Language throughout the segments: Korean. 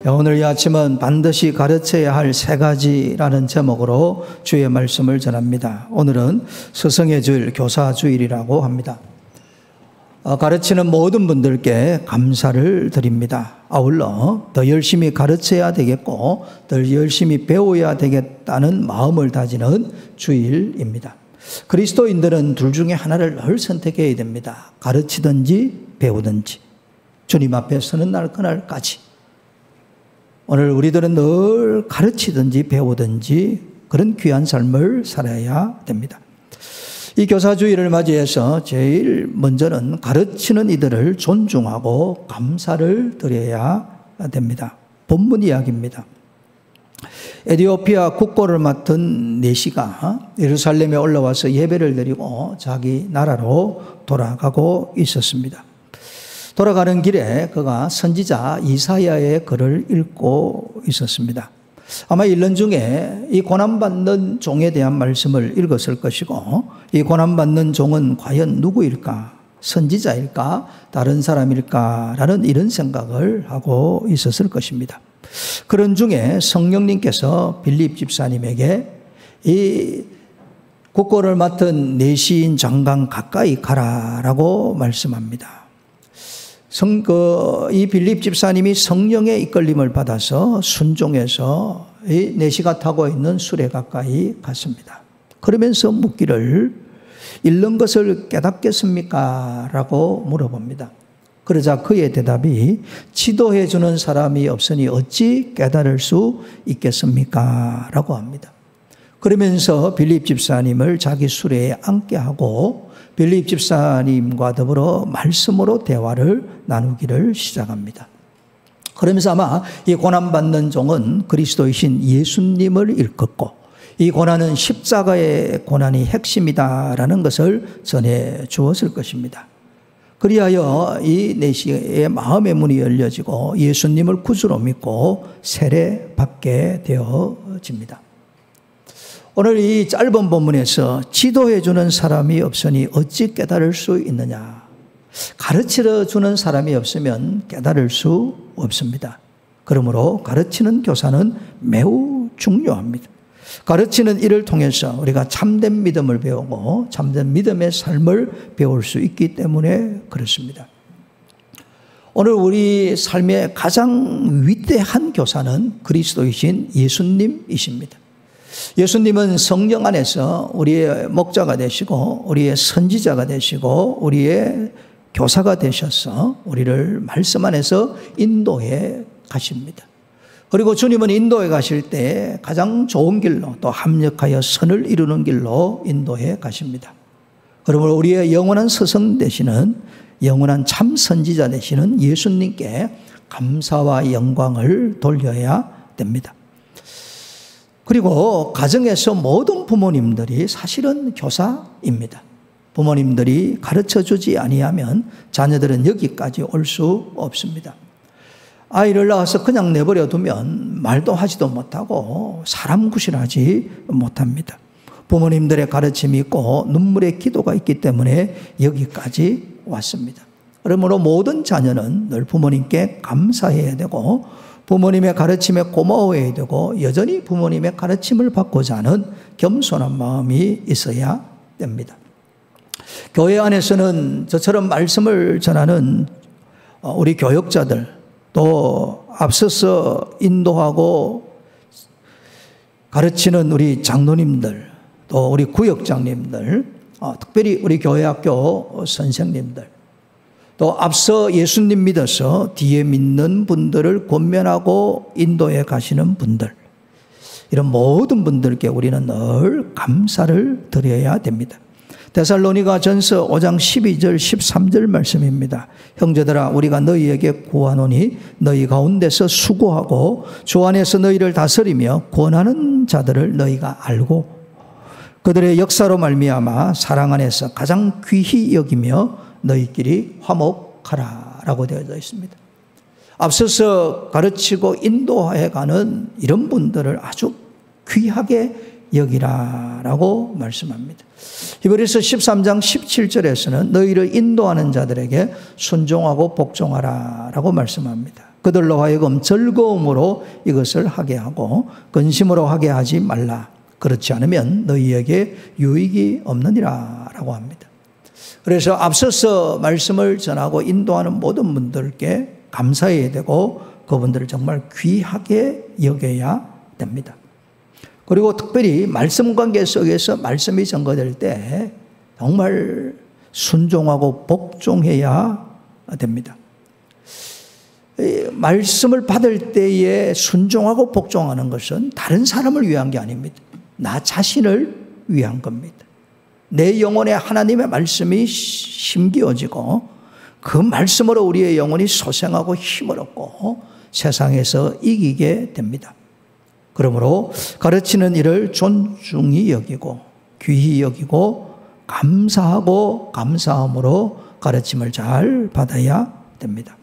오늘 이 아침은 반드시 가르쳐야 할 세 가지라는 제목으로 주의 말씀을 전합니다. 오늘은 스승의 주일, 교사 주일이라고 합니다. 가르치는 모든 분들께 감사를 드립니다. 아울러 더 열심히 가르쳐야 되겠고 더 열심히 배워야 되겠다는 마음을 다지는 주일입니다. 그리스도인들은 둘 중에 하나를 늘 선택해야 됩니다. 가르치든지 배우든지, 주님 앞에 서는 날 그날까지. 오늘 우리들은 늘 가르치든지 배우든지 그런 귀한 삶을 살아야 됩니다. 이 교사주일을 맞이해서 제일 먼저는 가르치는 이들을 존중하고 감사를 드려야 됩니다. 본문 이야기입니다. 에티오피아 국고를 맡은 내시가 예루살렘에 올라와서 예배를 드리고 자기 나라로 돌아가고 있었습니다. 돌아가는 길에 그가 선지자 이사야의 글을 읽고 있었습니다. 아마 읽는 중에 이 고난받는 종에 대한 말씀을 읽었을 것이고, 이 고난받는 종은 과연 누구일까? 선지자일까? 다른 사람일까? 라는 이런 생각을 하고 있었을 것입니다. 그런 중에 성령님께서 빌립 집사님에게 이 국고를 맡은 내시인 장관 가까이 가라라고 말씀합니다. 이 빌립 집사님이 성령의 이끌림을 받아서 순종해서 이 내시가 타고 있는 수레 가까이 갔습니다. 그러면서 묻기를 읽는 것을 깨닫겠습니까? 라고 물어봅니다. 그러자 그의 대답이 지도해 주는 사람이 없으니 어찌 깨달을 수 있겠습니까? 라고 합니다. 그러면서 빌립 집사님을 자기 수레에 앉게 하고 빌립 집사님과 더불어 말씀으로 대화를 나누기를 시작합니다. 그러면서 아마 이 고난받는 종은 그리스도이신 예수님을 일컫고 이 고난은 십자가의 고난이 핵심이다라는 것을 전해 주었을 것입니다. 그리하여 이 내시의 마음의 문이 열려지고 예수님을 구주로 믿고 세례받게 되어집니다. 오늘 이 짧은 본문에서 지도해 주는 사람이 없으니 어찌 깨달을 수 있느냐. 가르쳐 주는 사람이 없으면 깨달을 수 없습니다. 그러므로 가르치는 교사는 매우 중요합니다. 가르치는 일을 통해서 우리가 참된 믿음을 배우고 참된 믿음의 삶을 배울 수 있기 때문에 그렇습니다. 오늘 우리 삶의 가장 위대한 교사는 그리스도이신 예수님이십니다. 예수님은 성령 안에서 우리의 목자가 되시고 우리의 선지자가 되시고 우리의 교사가 되셔서 우리를 말씀 안에서 인도해 가십니다. 그리고 주님은 인도해 가실 때 가장 좋은 길로 또 합력하여 선을 이루는 길로 인도해 가십니다. 그러므로 우리의 영원한 스승 되시는 영원한 참 선지자 되시는 예수님께 감사와 영광을 돌려야 됩니다. 그리고 가정에서 모든 부모님들이 사실은 교사입니다. 부모님들이 가르쳐주지 아니하면 자녀들은 여기까지 올 수 없습니다. 아이를 낳아서 그냥 내버려 두면 말도 하지도 못하고 사람 구실하지 못합니다. 부모님들의 가르침이 있고 눈물의 기도가 있기 때문에 여기까지 왔습니다. 그러므로 모든 자녀는 늘 부모님께 감사해야 되고 부모님의 가르침에 고마워해야 되고 여전히 부모님의 가르침을 받고자 하는 겸손한 마음이 있어야 됩니다. 교회 안에서는 저처럼 말씀을 전하는 우리 교역자들, 또 앞서서 인도하고 가르치는 우리 장로님들, 또 우리 구역장님들, 특별히 우리 교회학교 선생님들, 또 앞서 예수님 믿어서 뒤에 믿는 분들을 권면하고 인도해 가시는 분들, 이런 모든 분들께 우리는 늘 감사를 드려야 됩니다. 데살로니가 전서 5장 12절 13절 말씀입니다. 형제들아 우리가 너희에게 구하노니 너희 가운데서 수고하고 주 안에서 너희를 다스리며 권하는 자들을 너희가 알고 그들의 역사로 말미암아 사랑 안에서 가장 귀히 여기며 너희끼리 화목하라 라고 되어져 있습니다. 앞서서 가르치고 인도해가는 이런 분들을 아주 귀하게 여기라라고 말씀합니다. 히브리서 13장 17절에서는 너희를 인도하는 자들에게 순종하고 복종하라라고 말씀합니다. 그들로 하여금 즐거움으로 이것을 하게 하고 근심으로 하게 하지 말라. 그렇지 않으면 너희에게 유익이 없느니라 라고 합니다. 그래서 앞서서 말씀을 전하고 인도하는 모든 분들께 감사해야 되고 그분들을 정말 귀하게 여겨야 됩니다. 그리고 특별히 말씀 관계 속에서 말씀이 전거될 때 정말 순종하고 복종해야 됩니다. 말씀을 받을 때에 순종하고 복종하는 것은 다른 사람을 위한 게 아닙니다. 나 자신을 위한 겁니다. 내 영혼에 하나님의 말씀이 심기어지고 그 말씀으로 우리의 영혼이 소생하고 힘을 얻고 세상에서 이기게 됩니다. 그러므로 가르치는 일을 존중히 여기고 귀히 여기고 감사하고 감사함으로 가르침을 잘 받아야 됩니다.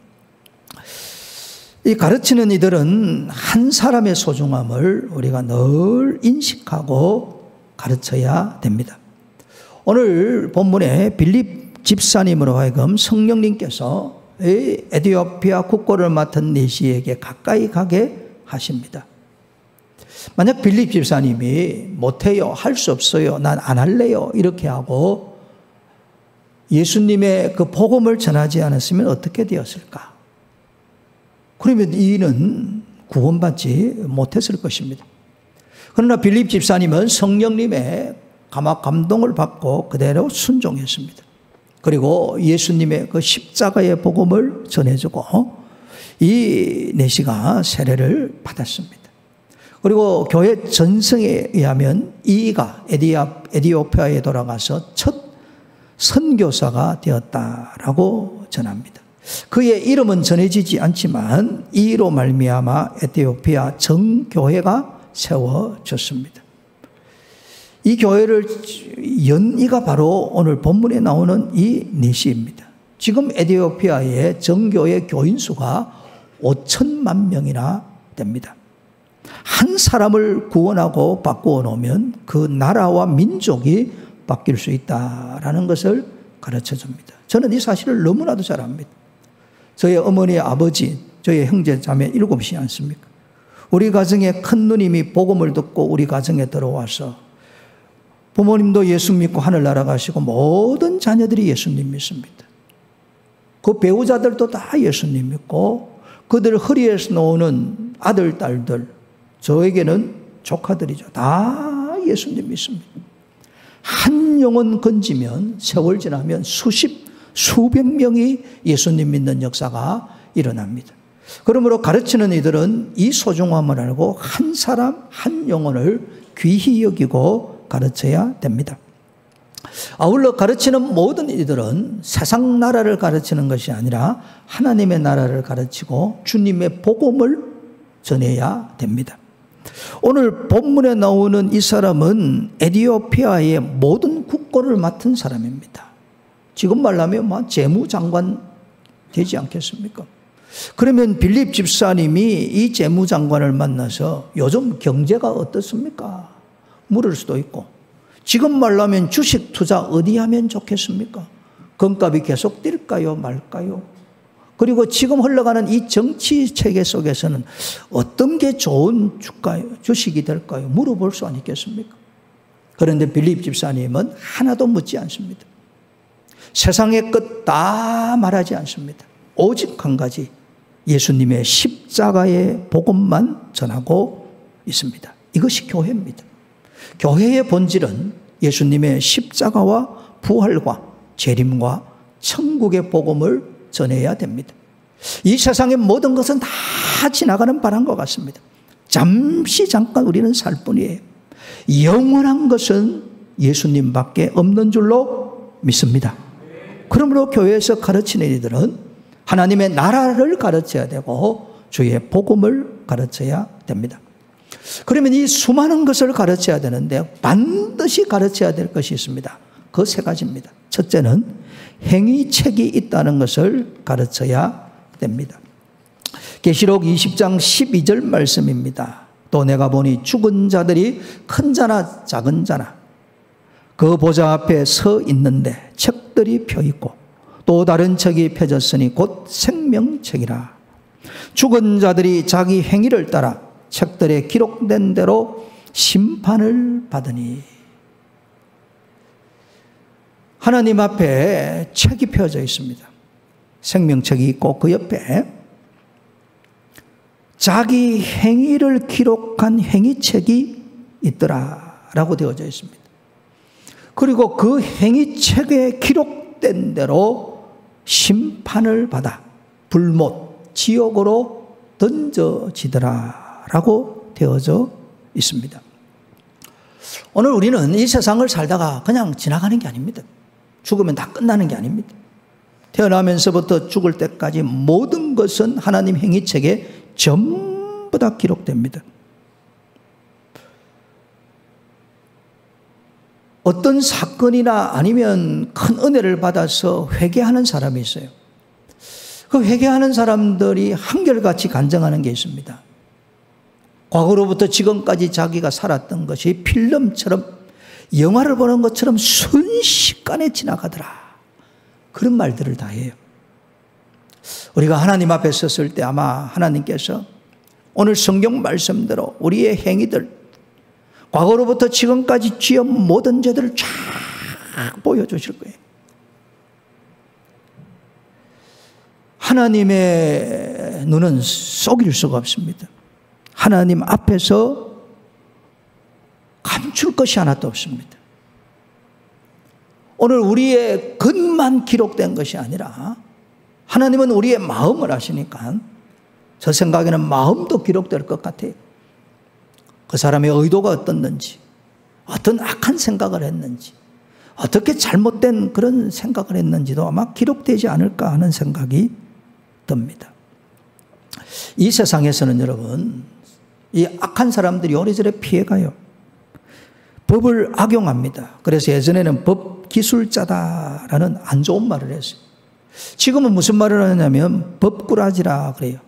이 가르치는 이들은 한 사람의 소중함을 우리가 늘 인식하고 가르쳐야 됩니다. 오늘 본문에 빌립 집사님으로 하여금 성령님께서 에티오피아 국고를 맡은 내시에게 가까이 가게 하십니다. 만약 빌립 집사님이 못해요, 할 수 없어요, 난 안 할래요 이렇게 하고 예수님의 그 복음을 전하지 않았으면 어떻게 되었을까? 그러면 이는 구원받지 못했을 것입니다. 그러나 빌립 집사님은 성령님의 감동을 받고 그대로 순종했습니다. 그리고 예수님의 그 십자가의 복음을 전해주고 이 내시가 세례를 받았습니다. 그리고 교회 전승에 의하면 이가 에티오피아에 돌아가서 첫 선교사가 되었다라고 전합니다. 그의 이름은 전해지지 않지만 이로 말미암아 에티오피아 정교회가 세워졌습니다. 이 교회를 연 이가 바로 오늘 본문에 나오는 이 내시입니다. 지금 에티오피아의 정교회 교인 수가 5천만 명이나 됩니다. 한 사람을 구원하고 바꾸어 놓으면 그 나라와 민족이 바뀔 수 있다라는 것을 가르쳐 줍니다. 저는 이 사실을 너무나도 잘 압니다. 저희 어머니, 아버지, 저희 형제, 자매 7이 않습니까? 우리 가정에 큰 누님이 복음을 듣고 우리 가정에 들어와서 부모님도 예수 믿고 하늘나라 가시고 모든 자녀들이 예수님 믿습니다. 그 배우자들도 다 예수님 믿고 그들 허리에서 나오는 아들, 딸들, 저에게는 조카들이죠. 다 예수님 믿습니다. 한 영혼 건지면 세월 지나면 수백 명이 예수님 믿는 역사가 일어납니다. 그러므로 가르치는 이들은 이 소중함을 알고 한 사람 한 영혼을 귀히 여기고 가르쳐야 됩니다. 아울러 가르치는 모든 이들은 세상 나라를 가르치는 것이 아니라 하나님의 나라를 가르치고 주님의 복음을 전해야 됩니다. 오늘 본문에 나오는 이 사람은 에티오피아의 모든 국고를 맡은 사람입니다. 지금 말하면 재무장관 되지 않겠습니까? 그러면 빌립 집사님이 이 재무장관을 만나서 요즘 경제가 어떻습니까? 물을 수도 있고 지금 말하면 주식 투자 어디 하면 좋겠습니까? 금값이 계속 뛸까요 말까요? 그리고 지금 흘러가는 이 정치 체계 속에서는 어떤 게 좋은 주식이 될까요? 물어볼 수 아니겠습니까? 그런데 빌립 집사님은 하나도 묻지 않습니다. 세상의 끝 다 말하지 않습니다. 오직 한 가지 예수님의 십자가의 복음만 전하고 있습니다. 이것이 교회입니다. 교회의 본질은 예수님의 십자가와 부활과 재림과 천국의 복음을 전해야 됩니다. 이 세상의 모든 것은 다 지나가는 바람과 같습니다. 잠깐 우리는 살 뿐이에요. 영원한 것은 예수님밖에 없는 줄로 믿습니다. 그러므로 교회에서 가르치는 이들은 하나님의 나라를 가르쳐야 되고 주의 복음을 가르쳐야 됩니다. 그러면 이 수많은 것을 가르쳐야 되는데 반드시 가르쳐야 될 것이 있습니다. 그 세 가지입니다. 첫째는 행위책이 있다는 것을 가르쳐야 됩니다. 계시록 20장 12절 말씀입니다. 또 내가 보니 죽은 자들이 큰 자나 작은 자나 그 보좌 앞에 서 있는데 책들이 펴있고 또 다른 책이 펴졌으니 곧 생명책이라. 죽은 자들이 자기 행위를 따라 책들에 기록된 대로 심판을 받으니. 하나님 앞에 책이 펴져 있습니다. 생명책이 있고 그 옆에 자기 행위를 기록한 행위책이 있더라라고 되어져 있습니다. 그리고 그 행위책에 기록된 대로 심판을 받아 불못 지옥으로 던져지더라라고 되어져 있습니다. 오늘 우리는 이 세상을 살다가 그냥 지나가는 게 아닙니다. 죽으면 다 끝나는 게 아닙니다. 태어나면서부터 죽을 때까지 모든 것은 하나님 행위책에 전부 다 기록됩니다. 어떤 사건이나 아니면 큰 은혜를 받아서 회개하는 사람이 있어요. 그 회개하는 사람들이 한결같이 간증하는 게 있습니다. 과거로부터 지금까지 자기가 살았던 것이 필름처럼 영화를 보는 것처럼 순식간에 지나가더라. 그런 말들을 다 해요. 우리가 하나님 앞에 섰을 때 아마 하나님께서 오늘 성경 말씀대로 우리의 행위들, 과거로부터 지금까지 지은 모든 죄들을 쫙 보여주실 거예요. 하나님의 눈은 속일 수가 없습니다. 하나님 앞에서 감출 것이 하나도 없습니다. 오늘 우리의 겉만 기록된 것이 아니라 하나님은 우리의 마음을 아시니까 저 생각에는 마음도 기록될 것 같아요. 그 사람의 의도가 어떻는지, 어떤 악한 생각을 했는지, 어떻게 잘못된 그런 생각을 했는지도 아마 기록되지 않을까 하는 생각이 듭니다. 이 세상에서는 여러분, 이 악한 사람들이 오래전에 피해가요. 법을 악용합니다. 그래서 예전에는 법 기술자다라는 안 좋은 말을 했어요. 지금은 무슨 말을 하냐면 법꾸라지라 그래요.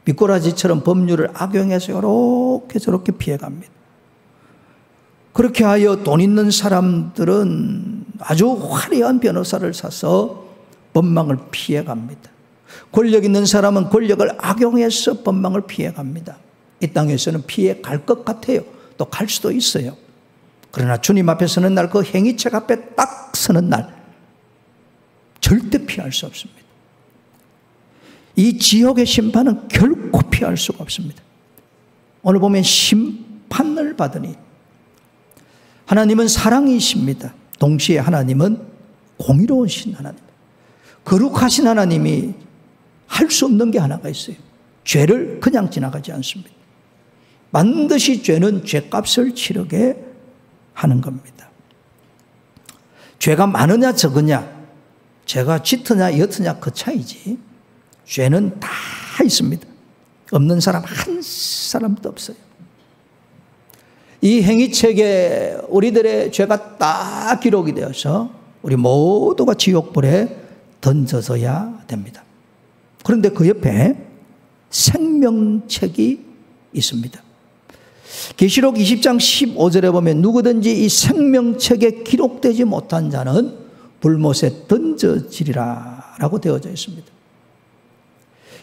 미꾸라지처럼 법률을 악용해서 이렇게 저렇게 피해갑니다. 그렇게 하여 돈 있는 사람들은 아주 화려한 변호사를 사서 법망을 피해갑니다. 권력 있는 사람은 권력을 악용해서 법망을 피해갑니다. 이 땅에서는 피해 갈 것 같아요. 또 갈 수도 있어요. 그러나 주님 앞에 서는 날, 그 행위책 앞에 딱 서는 날 절대 피할 수 없습니다. 이 지옥의 심판은 결코 피할 수가 없습니다. 오늘 보면 심판을 받으니, 하나님은 사랑이십니다. 동시에 하나님은 공의로우신 하나님, 거룩하신 하나님이 할 수 없는 게 하나가 있어요. 죄를 그냥 지나가지 않습니다. 반드시 죄는 죄값을 치르게 하는 겁니다. 죄가 많으냐 적으냐, 죄가 짙으냐 옅으냐 그 차이지, 죄는 다 있습니다. 없는 사람 한 사람도 없어요. 이 행위책에 우리들의 죄가 딱 기록이 되어서 우리 모두가 지옥불에 던져져야 됩니다. 그런데 그 옆에 생명책이 있습니다. 계시록 20장 15절에 보면 누구든지 이 생명책에 기록되지 못한 자는 불못에 던져지리라 라고 되어져 있습니다.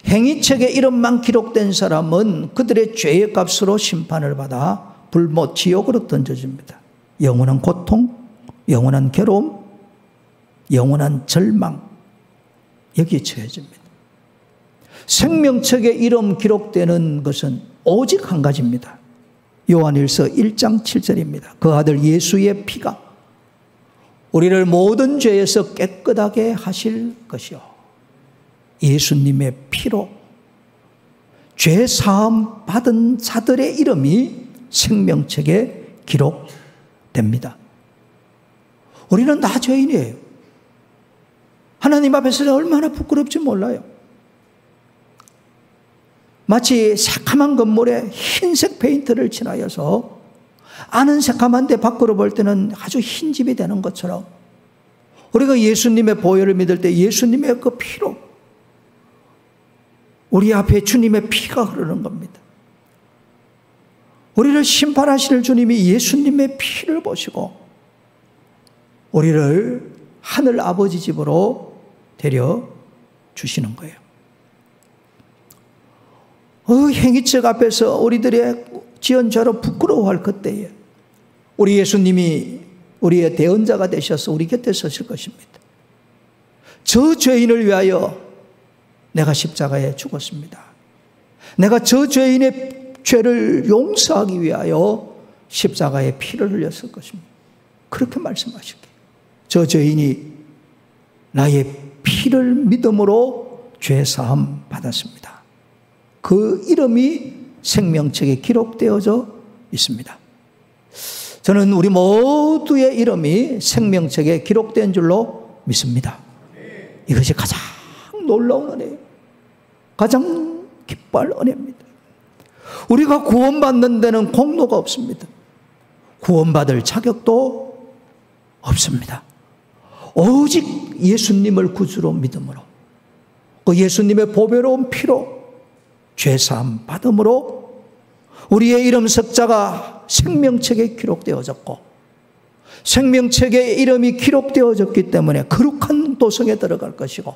행위책에 이름만 기록된 사람은 그들의 죄의 값으로 심판을 받아 불못 지옥으로 던져집니다. 영원한 고통, 영원한 괴로움, 영원한 절망, 여기에 처해집니다. 생명책에 이름 기록되는 것은 오직 한 가지입니다. 요한일서 1장 7절입니다. 그 아들 예수의 피가 우리를 모든 죄에서 깨끗하게 하실 것이요, 예수님의 피로 죄 사함 받은 자들의 이름이 생명책에 기록됩니다. 우리는 다 죄인이에요. 하나님 앞에서 얼마나 부끄럽지 몰라요. 마치 새카만 건물에 흰색 페인트를 칠하여서 안은 새카만데 밖으로 볼 때는 아주 흰 집이 되는 것처럼 우리가 예수님의 보혈을 믿을 때 예수님의 그 피로 우리 앞에 주님의 피가 흐르는 겁니다. 우리를 심판하실 주님이 예수님의 피를 보시고 우리를 하늘 아버지 집으로 데려주시는 거예요. 행위책 앞에서 우리들의 지은 죄로 부끄러워할 그때에 우리 예수님이 우리의 대언자가 되셔서 우리 곁에 서실 것입니다. 저 죄인을 위하여 내가 십자가에 죽었습니다. 내가 저 죄인의 죄를 용서하기 위하여 십자가에 피를 흘렸을 것입니다. 그렇게 말씀하실게요. 저 죄인이 나의 피를 믿음으로 죄사함 받았습니다. 그 이름이 생명책에 기록되어져 있습니다. 저는 우리 모두의 이름이 생명책에 기록된 줄로 믿습니다. 이것이 가장 놀라운 은혜예요. 가장 기뻐할 은혜입니다. 우리가 구원받는 데는 공로가 없습니다. 구원받을 자격도 없습니다. 오직 예수님을 구주로 믿음으로, 그 예수님의 보배로운 피로 죄사함 받음으로 우리의 이름 석자가 생명책에 기록되어졌고, 생명책에 이름이 기록되어졌기 때문에 거룩한 도성에 들어갈 것이고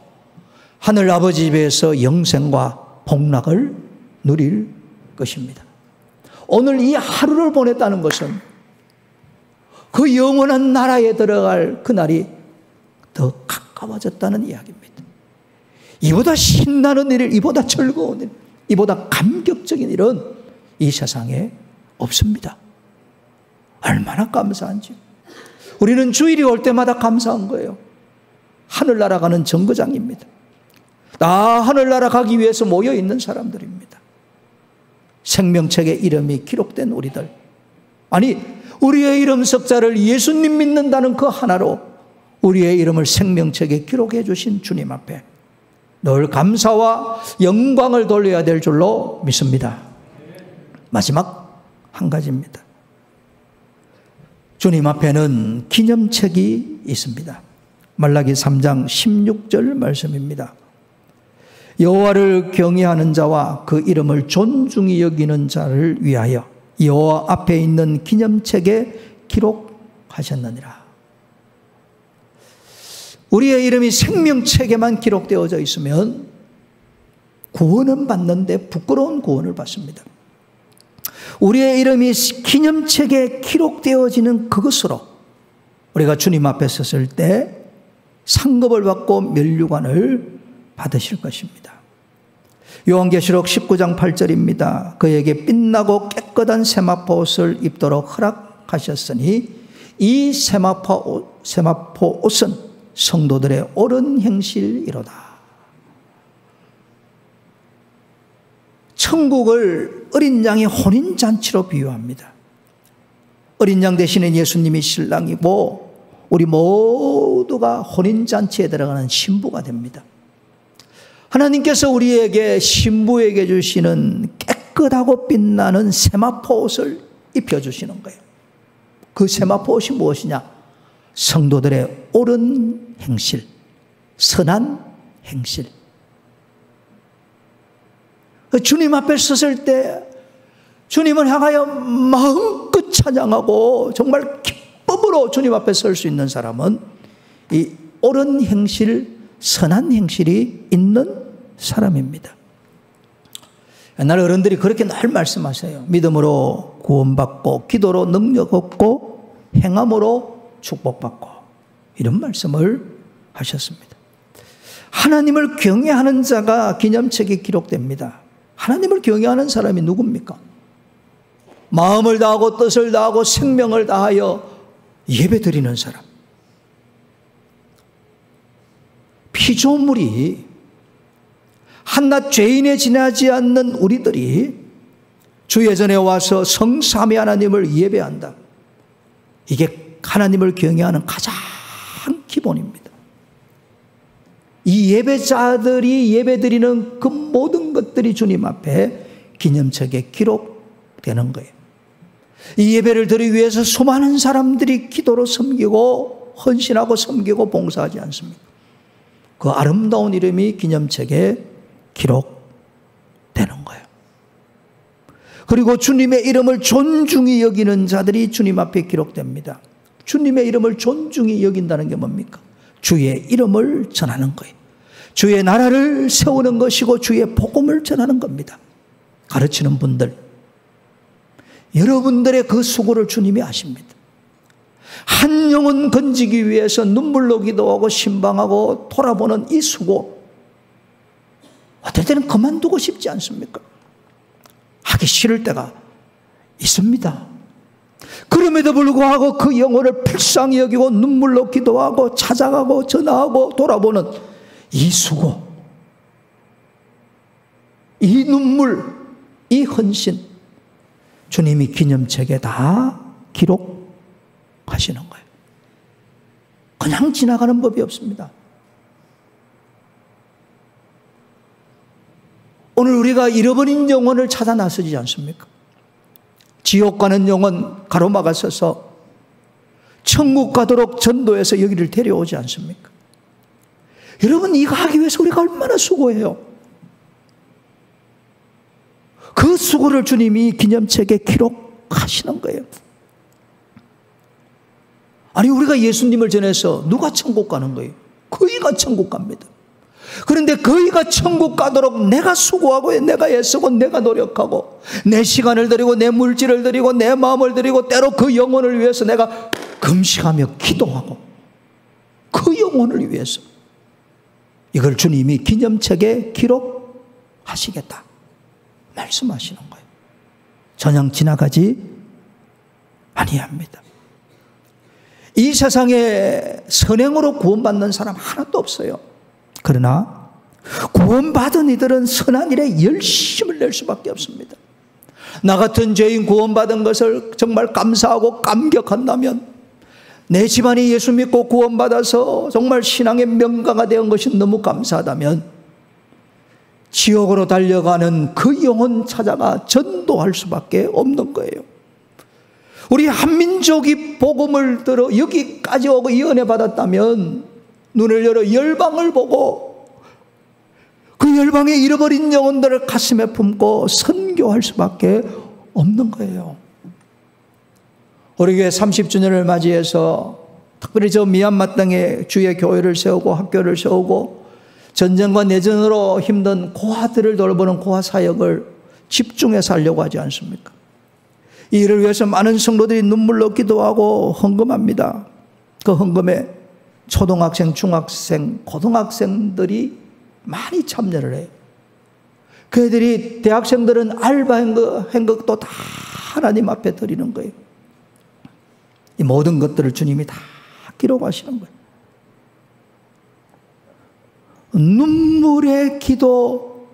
하늘 아버지 집에서 영생과 복락을 누릴 것입니다. 오늘 이 하루를 보냈다는 것은 그 영원한 나라에 들어갈 그날이 더 가까워졌다는 이야기입니다. 이보다 신나는 일, 이보다 즐거운 일, 이보다 감격적인 일은 이 세상에 없습니다. 얼마나 감사한지. 우리는 주일이 올 때마다 감사한 거예요. 하늘나라 가는 정거장입니다. 다 하늘나라 가기 위해서 모여 있는 사람들입니다. 생명책에 이름이 기록된 우리들, 아니 우리의 이름 석자를 예수님 믿는다는 그 하나로 우리의 이름을 생명책에 기록해 주신 주님 앞에 늘 감사와 영광을 돌려야 될 줄로 믿습니다. 마지막 한 가지입니다. 주님 앞에는 기념책이 있습니다. 말라기 3장 16절 말씀입니다. 여호와를 경외하는 자와 그 이름을 존중히 여기는 자를 위하여 여호와 앞에 있는 기념책에 기록하셨느니라. 우리의 이름이 생명책에만 기록되어져 있으면 구원은 받는데 부끄러운 구원을 받습니다. 우리의 이름이 기념책에 기록되어지는 그것으로 우리가 주님 앞에 섰을 때 상급을 받고 면류관을 받으실 것입니다. 요한계시록 19장 8절입니다. 그에게 빛나고 깨끗한 세마포 옷을 입도록 허락하셨으니 이 세마포 옷은 성도들의 옳은 행실이로다. 천국을 어린 양의 혼인잔치로 비유합니다. 어린 양 대신에 예수님이 신랑이고 우리 모두가 혼인잔치에 들어가는 신부가 됩니다. 하나님께서 우리에게 신부에게 주시는 깨끗하고 빛나는 세마포 옷을 입혀주시는 거예요. 그 세마포 옷이 무엇이냐? 성도들의 옳은 행실, 선한 행실. 주님 앞에 섰을 때 주님을 향하여 마음껏 찬양하고 정말 기쁨으로 주님 앞에 설 수 있는 사람은 이 옳은 행실, 선한 행실이 있는 사람입니다. 옛날 어른들이 그렇게 늘 말씀하세요. 믿음으로 구원받고 기도로 능력 얻고 행함으로 축복받고, 이런 말씀을 하셨습니다. 하나님을 경외하는 자가 기념책에 기록됩니다. 하나님을 경외하는 사람이 누굽니까? 마음을 다하고 뜻을 다하고 생명을 다하여 예배드리는 사람. 피조물이 한낱 죄인에 지나지 않는 우리들이 주 예전에 와서 성삼위 하나님을 예배한다. 이게 하나님을 경외하는 가장 기본입니다. 이 예배자들이 예배드리는 그 모든 것들이 주님 앞에 기념책에 기록되는 거예요. 이 예배를 드리기 위해서 수많은 사람들이 기도로 섬기고 헌신하고 섬기고 봉사하지 않습니까? 그 아름다운 이름이 기념책에 기록되는 거예요. 그리고 주님의 이름을 존중히 여기는 자들이 주님 앞에 기록됩니다. 주님의 이름을 존중히 여긴다는 게 뭡니까? 주의 이름을 전하는 거예요. 주의 나라를 세우는 것이고 주의 복음을 전하는 겁니다. 가르치는 분들, 여러분들의 그 수고를 주님이 아십니다. 한 영혼 건지기 위해서 눈물로 기도하고 신방하고 돌아보는 이 수고, 어떨 때는 그만두고 싶지 않습니까? 하기 싫을 때가 있습니다. 그럼에도 불구하고 그 영혼을 불쌍히 여기고 눈물로 기도하고 찾아가고 전화하고 돌아보는 이 수고, 이 눈물, 이 헌신, 주님이 기념책에 다 기록하시는 거예요. 그냥 지나가는 법이 없습니다. 오늘 우리가 잃어버린 영혼을 찾아 나서지 않습니까? 지옥 가는 영혼 가로막아 서서 천국 가도록 전도해서 여기를 데려오지 않습니까? 여러분, 이거 하기 위해서 우리가 얼마나 수고해요. 그 수고를 주님이 기념책에 기록하시는 거예요. 아니, 우리가 예수님을 전해서 누가 천국 가는 거예요? 그이가 천국 갑니다. 그런데 그이가 천국 가도록 내가 수고하고 내가 애쓰고 내가 노력하고 내 시간을 들이고 내 물질을 들이고 내 마음을 들이고 때로 그 영혼을 위해서 내가 금식하며 기도하고 그 영혼을 위해서, 이걸 주님이 기념책에 기록하시겠다 말씀하시는 거예요. 전혀 지나가지 아니합니다. 이 세상에 선행으로 구원받는 사람 하나도 없어요. 그러나 구원받은 이들은 선한 일에 열심을 낼 수밖에 없습니다. 나 같은 죄인 구원받은 것을 정말 감사하고 감격한다면, 내 집안이 예수 믿고 구원받아서 정말 신앙의 명가가 된 것이 너무 감사하다면, 지옥으로 달려가는 그 영혼 찾아가 전도할 수밖에 없는 거예요. 우리 한민족이 복음을 들어 여기까지 오고 이 은혜 받았다면 눈을 열어 열방을 보고 그 열방에 잃어버린 영혼들을 가슴에 품고 선교할 수밖에 없는 거예요. 우리 교회 30주년을 맞이해서 특별히 저 미얀마 땅에 주의 교회를 세우고 학교를 세우고 전쟁과 내전으로 힘든 고아들을 돌보는 고아 사역을 집중해서 하려고 하지 않습니까? 이 일을 위해서 많은 성도들이 눈물로 기도하고 헌금합니다. 그 헌금에 초등학생, 중학생, 고등학생들이 많이 참여를 해요. 그 애들이, 대학생들은 알바 행극도 다 하나님 앞에 드리는 거예요. 이 모든 것들을 주님이 다 기록하시는 거예요. 눈물의 기도,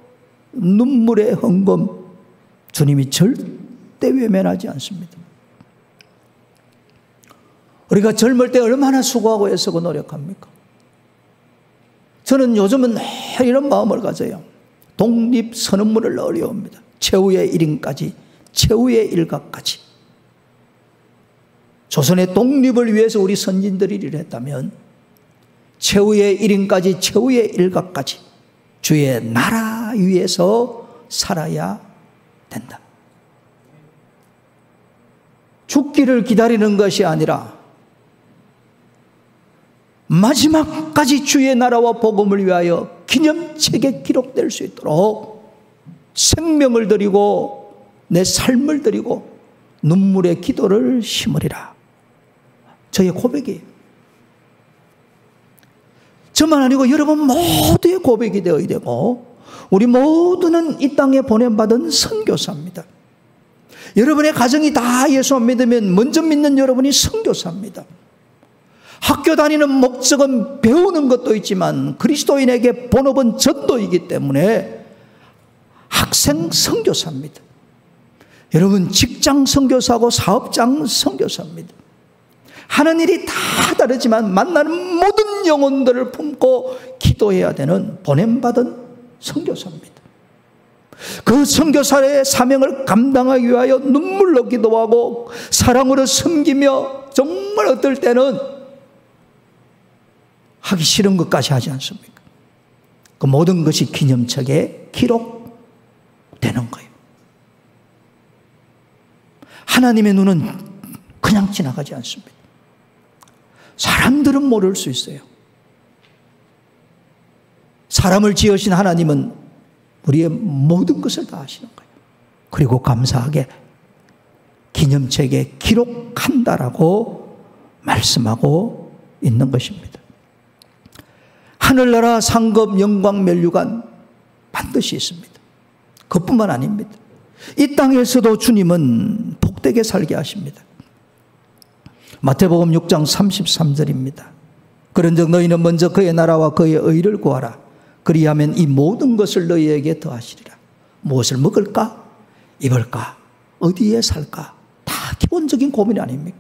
눈물의 헌금, 주님이 절대 외면하지 않습니다. 우리가 젊을 때 얼마나 수고하고 애쓰고 노력합니까? 저는 요즘은 늘 이런 마음을 가져요. 독립선언문을 어려웁니다. 최후의 1인까지, 최후의 일각까지. 조선의 독립을 위해서 우리 선진들이 일을 했다면 최후의 1인까지, 최후의 일각까지 주의 나라 위에서 살아야 된다. 죽기를 기다리는 것이 아니라 마지막까지 주의 나라와 복음을 위하여 기념책에 기록될 수 있도록 생명을 드리고 내 삶을 드리고 눈물의 기도를 심으리라. 저의 고백이에요. 저만 아니고 여러분 모두의 고백이 되어야 되고, 우리 모두는 이 땅에 보냄받은 선교사입니다. 여러분의 가정이 다 예수 안 믿으면 먼저 믿는 여러분이 선교사입니다. 학교 다니는 목적은 배우는 것도 있지만 그리스도인에게 본업은 전도이기 때문에 학생 선교사입니다. 여러분 직장 선교사고 사업장 선교사입니다. 하는 일이 다 다르지만 만나는 모든 영혼들을 품고 기도해야 되는 보냄받은 선교사입니다. 그 선교사의 사명을 감당하기 위하여 눈물로 기도하고 사랑으로 섬기며 정말 어떨 때는 하기 싫은 것까지 하지 않습니까? 그 모든 것이 기념책에 기록되는 거예요. 하나님의 눈은 그냥 지나가지 않습니다. 사람들은 모를 수 있어요. 사람을 지으신 하나님은 우리의 모든 것을 다 아시는 거예요. 그리고 감사하게 기념책에 기록한다라고 말씀하고 있는 것입니다. 하늘나라 상급 영광 면류관 반드시 있습니다. 그뿐만 아닙니다. 이 땅에서도 주님은 복되게 살게 하십니다. 마태복음 6장 33절입니다. 그런즉 너희는 먼저 그의 나라와 그의 의를 구하라. 그리하면 이 모든 것을 너희에게 더하시리라. 무엇을 먹을까? 입을까? 어디에 살까? 다 기본적인 고민 아닙니까?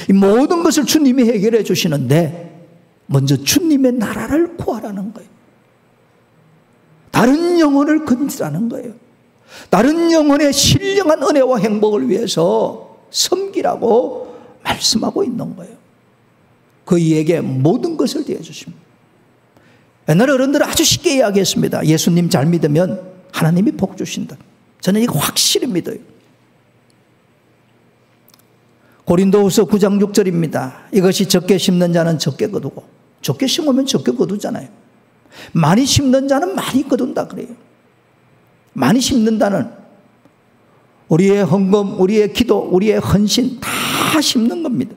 이 모든 것을 주님이 해결해 주시는데 먼저 주님의 나라를 구하라는 거예요. 다른 영혼을 건지라는 거예요. 다른 영혼의 신령한 은혜와 행복을 위해서 섬기라고 말씀하고 있는 거예요. 그이에게 모든 것을 대해 주십니다. 옛날 어른들은 아주 쉽게 이야기했습니다. 예수님 잘 믿으면 하나님이 복 주신다. 저는 이거 확실히 믿어요. 고린도후서 9장 6절입니다. 이것이 적게 심는 자는 적게 거두고, 적게 심으면 적게 거두잖아요. 많이 심는 자는 많이 거둔다 그래요. 많이 심는다는 우리의 헌금, 우리의 기도, 우리의 헌신 다 심는 겁니다.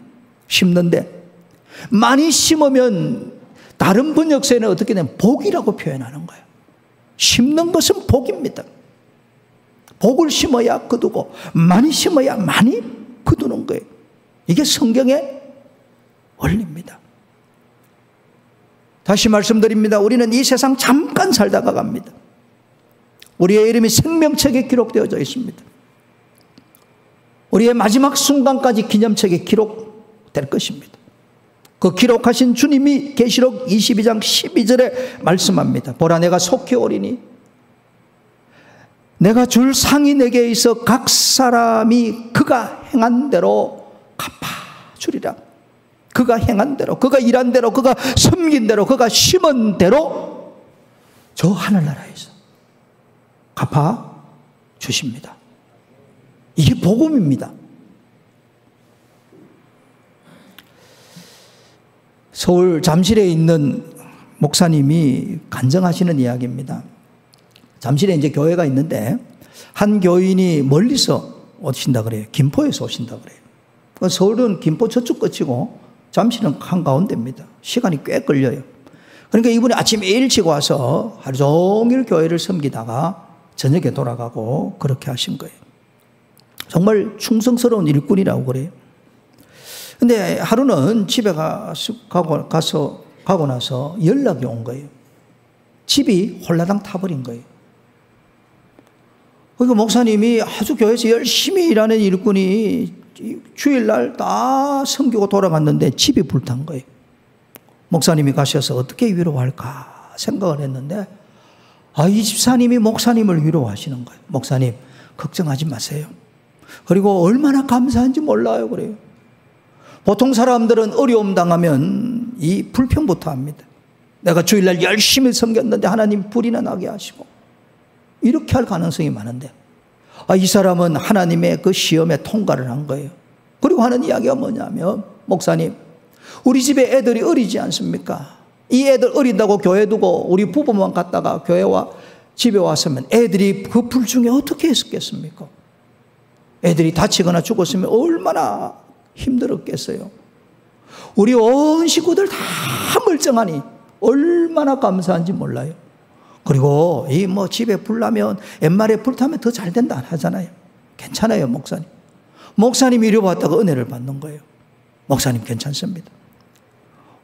심는데 많이 심으면 다른 번역서에는 어떻게 되면 복이라고 표현하는 거예요. 심는 것은 복입니다. 복을 심어야 거두고 많이 심어야 많이 거두는 거예요. 이게 성경의 원리입니다. 다시 말씀드립니다. 우리는 이 세상 잠깐 살다가 갑니다. 우리의 이름이 생명책에 기록되어져 있습니다. 우리의 마지막 순간까지 기념책에 기록될 것입니다. 그 기록하신 주님이 계시록 22장 12절에 말씀합니다. 보라 내가 속히 오리니 내가 줄 상이 내게 있어 각 사람이 그가 행한 대로 갚아주리라. 그가 행한 대로, 그가 일한 대로, 그가 섬긴 대로, 그가 심은 대로 저 하늘나라에서 갚아주십니다. 이게 복음입니다. 서울 잠실에 있는 목사님이 간증하시는 이야기입니다. 잠실에 이제 교회가 있는데 한 교인이 멀리서 오신다 그래요. 김포에서 오신다 그래요. 서울은 김포 저쪽 끝이고 잠실은 한가운데입니다. 시간이 꽤 걸려요. 그러니까 이분이 아침에 일찍 와서 하루 종일 교회를 섬기다가 저녁에 돌아가고 그렇게 하신 거예요. 정말 충성스러운 일꾼이라고 그래요. 근데 하루는 집에 가고 나서 연락이 온 거예요. 집이 홀라당 타버린 거예요. 그러니까 목사님이 아주 교회에서 열심히 일하는 일꾼이 주일날 다 섬기고 돌아갔는데 집이 불탄 거예요. 목사님이 가셔서 어떻게 위로할까 생각을 했는데 이 집사님이 목사님을 위로하시는 거예요. 목사님 걱정하지 마세요. 그리고 얼마나 감사한지 몰라요 그래요. 보통 사람들은 어려움 당하면 이 불평부터 합니다. 내가 주일날 열심히 섬겼는데 하나님 불이나 나게 하시고 이렇게 할 가능성이 많은데 이 사람은 하나님의 그 시험에 통과를 한 거예요. 그리고 하는 이야기가 뭐냐면 목사님 우리 집에 애들이 어리지 않습니까? 이 애들 어린다고 교회 두고 우리 부부만 갔다가 교회와 집에 왔으면 애들이 그 불 중에 어떻게 했었겠습니까? 애들이 다치거나 죽었으면 얼마나 힘들었겠어요. 우리 온 식구들 다 멀쩡하니 얼마나 감사한지 몰라요. 그리고 이 집에 불 나면 옛말에 불 타면 더 잘 된다 하잖아요. 괜찮아요 목사님. 목사님이 이뤄봤다가 은혜를 받는 거예요. 목사님 괜찮습니다.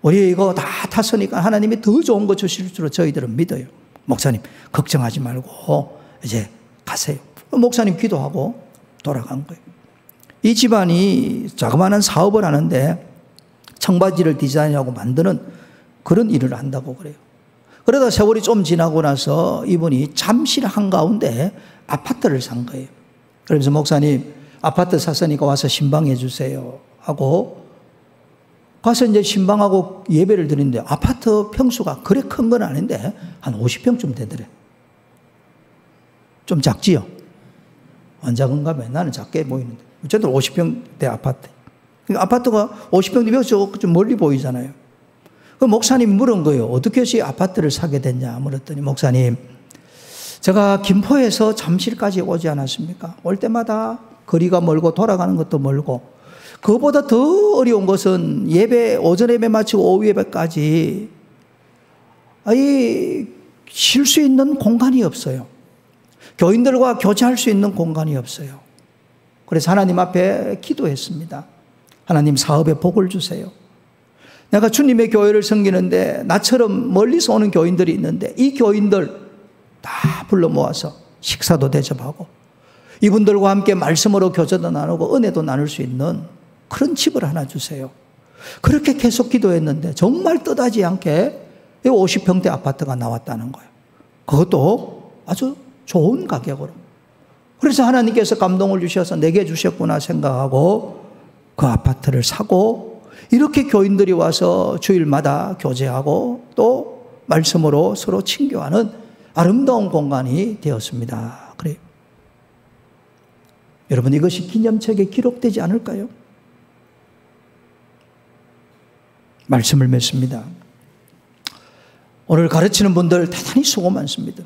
우리 이거 다 탔으니까 하나님이 더 좋은 거 주실 줄 저희들은 믿어요. 목사님 걱정하지 말고 이제 가세요. 목사님 기도하고 돌아간 거예요. 이 집안이 자그마한 사업을 하는데 청바지를 디자인하고 만드는 그런 일을 한다고 그래요. 그러다 세월이 좀 지나고 나서 이분이 잠실 한가운데 아파트를 산 거예요. 그러면서 목사님 아파트 샀으니까 와서 신방해 주세요 하고 가서 이제 신방하고 예배를 드리는데 아파트 평수가 그래 큰 건 아닌데 한 50평쯤 되더래. 좀 작지요? 안 작은가 봐. 나는 작게 보이는데. 어쨌든 50평대 아파트. 그러니까 아파트가 50평대면 좀 멀리 보이잖아요. 그 목사님 물은 거예요. 어떻게 해서 이 아파트를 사게 됐냐 물었더니 목사님 제가 김포에서 잠실까지 오지 않았습니까? 올 때마다 거리가 멀고 돌아가는 것도 멀고, 그거보다 더 어려운 것은 예배, 오전 예배 마치고 오후 예배까지 쉴 수 있는 공간이 없어요. 교인들과 교제할 수 있는 공간이 없어요. 그래서 하나님 앞에 기도했습니다. 하나님, 사업에 복을 주세요. 내가 주님의 교회를 섬기는데 나처럼 멀리서 오는 교인들이 있는데 이 교인들 다 불러 모아서 식사도 대접하고 이분들과 함께 말씀으로 교제도 나누고 은혜도 나눌 수 있는 그런 집을 하나 주세요. 그렇게 계속 기도했는데 정말 뜻하지 않게 50평대 아파트가 나왔다는 거예요. 그것도 아주 좋은 가격으로. 그래서 하나님께서 감동을 주셔서 내게 주셨구나 생각하고 그 아파트를 사고, 이렇게 교인들이 와서 주일마다 교제하고 또 말씀으로 서로 친교하는 아름다운 공간이 되었습니다. 그래요. 여러분, 이것이 기념책에 기록되지 않을까요? 말씀을 맺습니다. 오늘 가르치는 분들 대단히 수고 많습니다.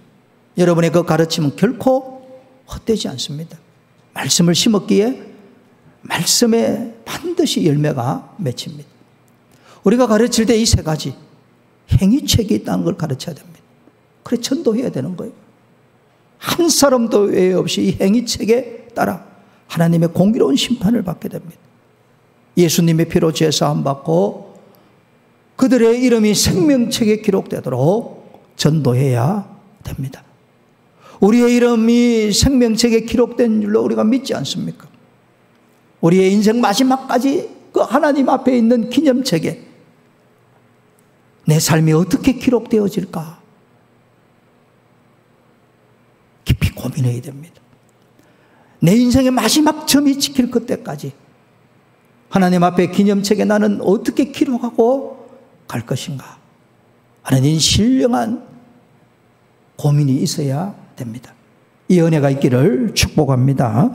여러분의 그 가르침은 결코 헛되지 않습니다. 말씀을 심었기에 말씀에 반드시 열매가 맺힙니다. 우리가 가르칠 때 이 세 가지 행위책이 있다는 걸 가르쳐야 됩니다. 그래 전도해야 되는 거예요. 한 사람도 외에 없이 이 행위책에 따라 하나님의 공의로운 심판을 받게 됩니다. 예수님의 피로 제사함 받고 그들의 이름이 생명책에 기록되도록 전도해야 됩니다. 우리의 이름이 생명책에 기록된 줄로 우리가 믿지 않습니까? 우리의 인생 마지막까지 그 하나님 앞에 있는 기념책에 내 삶이 어떻게 기록되어질까 깊이 고민해야 됩니다. 내 인생의 마지막 점이 지킬 그때까지 하나님 앞에 기념책에 나는 어떻게 기록하고 갈 것인가 하는 신령한 고민이 있어야 됩니다. 이 은혜가 있기를 축복합니다.